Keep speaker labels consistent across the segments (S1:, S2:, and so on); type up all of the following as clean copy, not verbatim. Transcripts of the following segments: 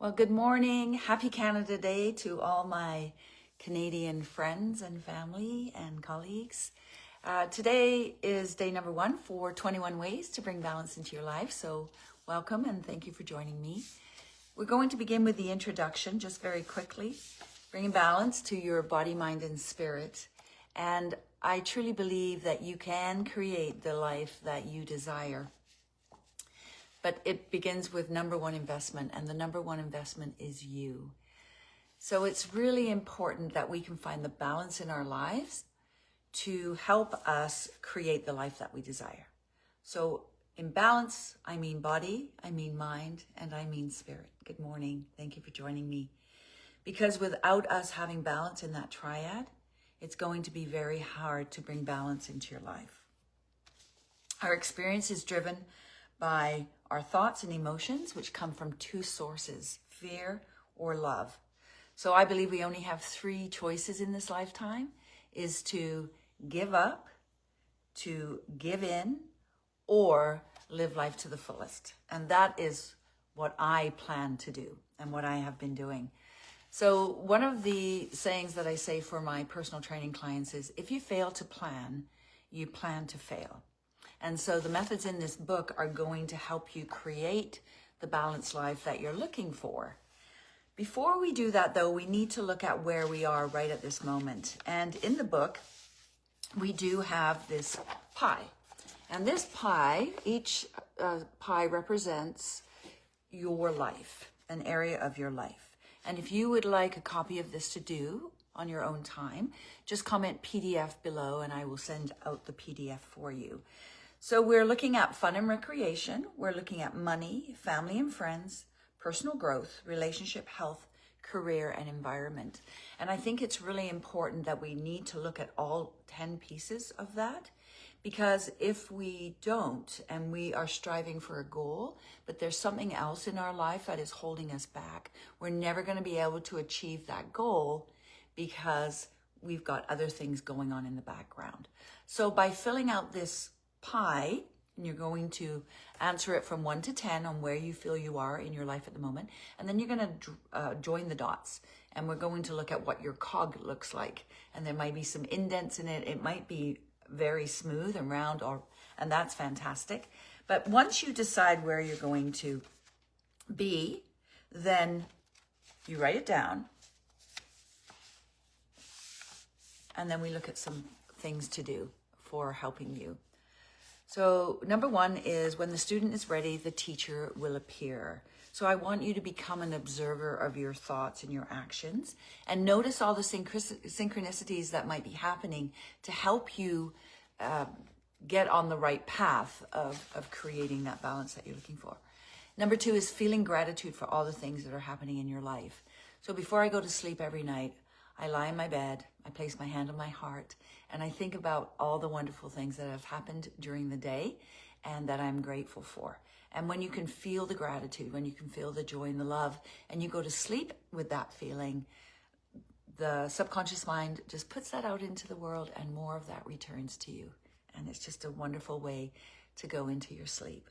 S1: Well, good morning. Happy Canada Day to all my Canadian friends and family and colleagues. Today is day number 1 for 21 ways to bring balance into your life. So welcome and thank you for joining me. We're going to begin with the introduction just very quickly, bringing balance to your body, mind, and spirit. And I truly believe that you can create the life that you desire. But it begins with number one investment, and the number one investment is you. So it's really important that we can find the balance in our lives to help us create the life that we desire. So in balance, I mean body, I mean mind, and I mean spirit. Good morning. Thank you for joining me. Because without us having balance in that triad, it's going to be very hard to bring balance into your life. Our experience is driven by our thoughts and emotions, which come from two sources, fear or love. So I believe we only have 3 choices in this lifetime, is to give up, to give in, or live life to the fullest. And that is what I plan to do and what I have been doing. So one of the sayings that I say for my personal training clients is, if you fail to plan, you plan to fail. And so the methods in this book are going to help you create the balanced life that you're looking for. Before we do that, though, we need to look at where we are right at this moment. And in the book, we do have this pie. And this pie, each pie represents your life, an area of your life. And if you would like a copy of this to do on your own time, just comment PDF below and I will send out the PDF for you. So we're looking at fun and recreation. We're looking at money, family and friends, personal growth, relationship, health, career, and environment. And I think it's really important that we need to look at all 10 pieces of that, because if we don't and we are striving for a goal, but there's something else in our life that is holding us back, we're never going to be able to achieve that goal because we've got other things going on in the background. So by filling out this pie, and you're going to answer it from 1 to 10 on where you feel you are in your life at the moment, and then you're going to join the dots, and we're going to look at what your cog looks like. And there might be some indents in it. It might be very smooth and round, and that's fantastic. But once you decide where you're going to be, then you write it down, and then we look at some things to do for helping you. So number 1 is, when the student is ready, the teacher will appear. So I want you to become an observer of your thoughts and your actions, and notice all the synchronicities that might be happening to help you get on the right path of creating that balance that you're looking for. Number 2 is feeling gratitude for all the things that are happening in your life. So before I go to sleep every night, I lie in my bed, I place my hand on my heart, and I think about all the wonderful things that have happened during the day and that I'm grateful for. And when you can feel the gratitude, when you can feel the joy and the love, and you go to sleep with that feeling, the subconscious mind just puts that out into the world and more of that returns to you. And it's just a wonderful way to go into your sleep.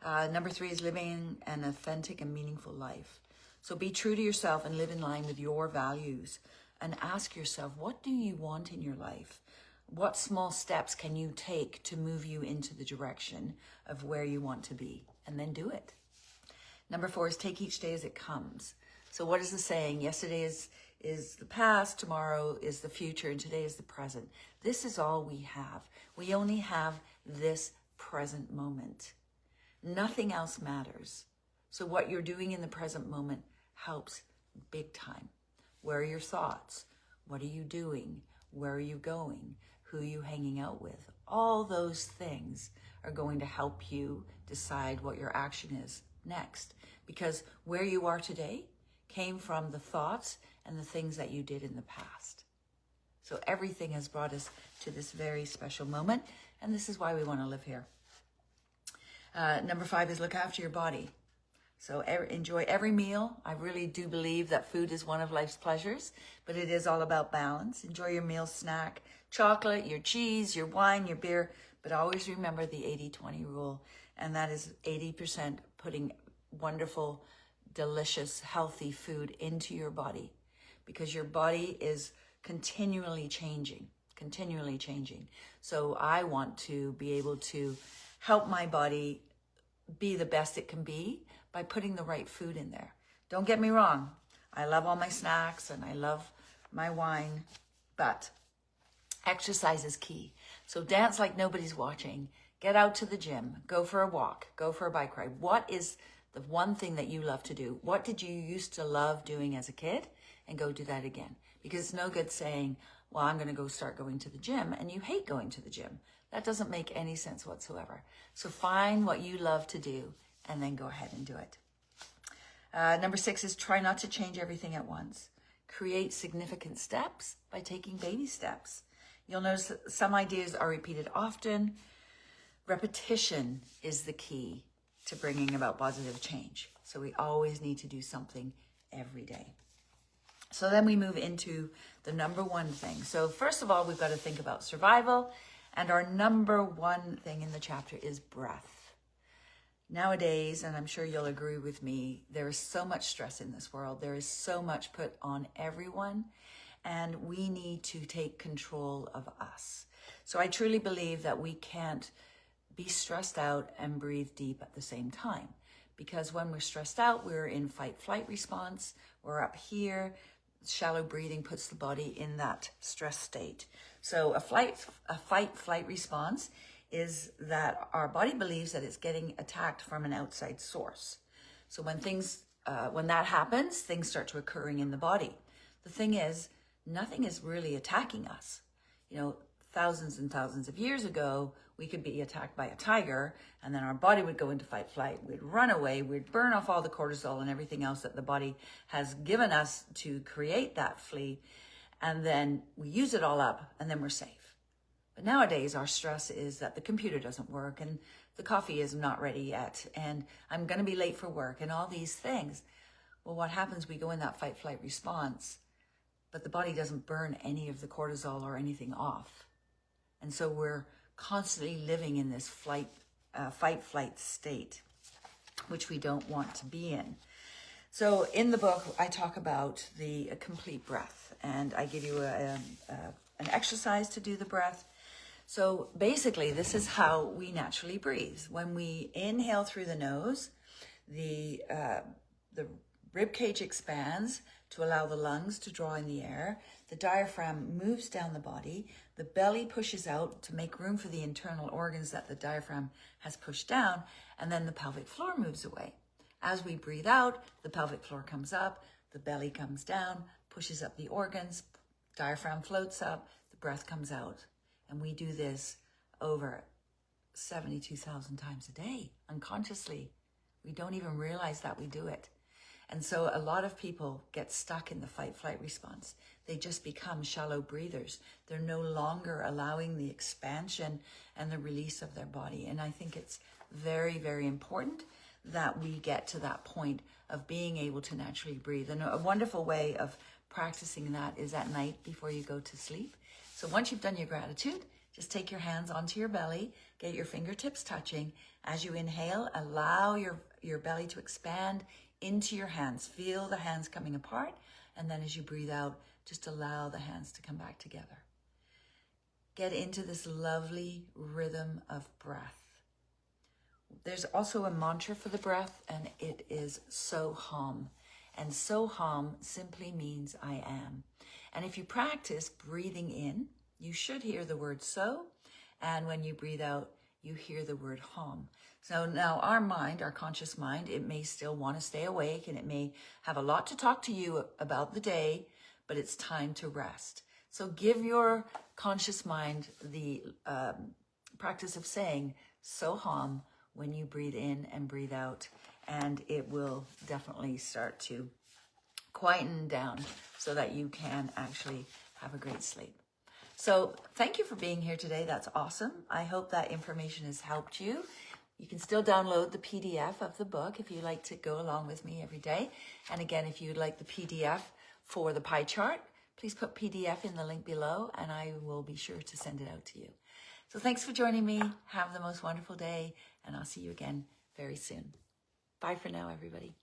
S1: Number 3 is living an authentic and meaningful life. So be true to yourself and live in line with your values. And ask yourself, what do you want in your life? What small steps can you take to move you into the direction of where you want to be? And then do it. Number 4 is take each day as it comes. So what is the saying? Yesterday is the past, tomorrow is the future, and today is the present. This is all we have. We only have this present moment. Nothing else matters. So what you're doing in the present moment helps big time. Where are your thoughts? What are you doing? Where are you going? Who are you hanging out with? All those things are going to help you decide what your action is next. Because where you are today came from the thoughts and the things that you did in the past. So everything has brought us to this very special moment, and this is why we want to live here. Number 5 is look after your body. So enjoy every meal. I really do believe that food is one of life's pleasures, but it is all about balance. Enjoy your meal, snack, chocolate, your cheese, your wine, your beer, but always remember the 80-20 rule, and that is 80% putting wonderful delicious, healthy food into your body, because your body is continually changing. So I want to be able to help my body be the best it can be by putting the right food in there. Don't get me wrong. I love all my snacks and I love my wine, but exercise is key. So dance like nobody's watching. Get out to the gym. Go for a walk. Go for a bike ride. What is the one thing that you love to do? What did you used to love doing as a kid? And go do that again. Because it's no good saying, well, I'm going to go start going to the gym, and you hate going to the gym. That doesn't make any sense whatsoever. So find what you love to do and then go ahead and do it. Number 6 is try not to change everything at once. Create significant steps by taking baby steps. You'll notice that some ideas are repeated often. Repetition is the key to bringing about positive change. So we always need to do something every day. So then we move into the number 1 thing. So first of all, we've got to think about survival. And our number 1 thing in the chapter is breath. Nowadays, and I'm sure you'll agree with me, there is so much stress in this world. There is so much put on everyone. And we need to take control of us. So I truly believe that we can't be stressed out and breathe deep at the same time. Because when we're stressed out, we're in fight-flight response. We're up here. Shallow breathing puts the body in that stress state. So a fight-flight response is that our body believes that it's getting attacked from an outside source. So when that happens, things start to occurring in the body. The thing is, nothing is really attacking us. You know, thousands and thousands of years ago, we could be attacked by a tiger, and then our body would go into fight flight. We'd run away. We'd burn off all the cortisol and everything else that the body has given us to create that flee. And then we use it all up, and then we're safe. But nowadays, our stress is that the computer doesn't work, and the coffee is not ready yet, and I'm going to be late for work, and all these things. Well, what happens? We go in that fight flight response, but the body doesn't burn any of the cortisol or anything off. And so we're constantly living in this fight-flight state, which we don't want to be in. So in the book, I talk about the complete breath, and I give you an exercise to do the breath. So basically, this is how we naturally breathe. When we inhale through the nose, the rib cage expands to allow the lungs to draw in the air. The diaphragm moves down the body. The belly pushes out to make room for the internal organs that the diaphragm has pushed down. And then the pelvic floor moves away. As we breathe out, the pelvic floor comes up, the belly comes down, pushes up the organs, diaphragm floats up, the breath comes out. And we do this over 72,000 times a day, unconsciously. We don't even realize that we do it. And so a lot of people get stuck in the fight-flight response. They just become shallow breathers. They're no longer allowing the expansion and the release of their body. And I think it's very, very important that we get to that point of being able to naturally breathe. And a wonderful way of practicing that is at night before you go to sleep. So once you've done your gratitude, just take your hands onto your belly, get your fingertips touching. As you inhale, allow your belly to expand into your hands. Feel the hands coming apart. And then as you breathe out, just allow the hands to come back together. Get into this lovely rhythm of breath. There's also a mantra for the breath, and it is So Hum. And So Hum simply means I am. And if you practice breathing in, you should hear the word so. And when you breathe out, you hear the word hum. So now our mind, our conscious mind, it may still want to stay awake, and it may have a lot to talk to you about the day, but it's time to rest. So give your conscious mind the practice of saying So Hum when you breathe in and breathe out, and it will definitely start to quieten down so that you can actually have a great sleep. So thank you for being here today. That's awesome. I hope that information has helped you. You can still download the PDF of the book if you like to go along with me every day. And again, if you'd like the PDF for the pie chart, please put PDF in the link below, and I will be sure to send it out to you. So thanks for joining me. Have the most wonderful day, and I'll see you again very soon. Bye for now, everybody.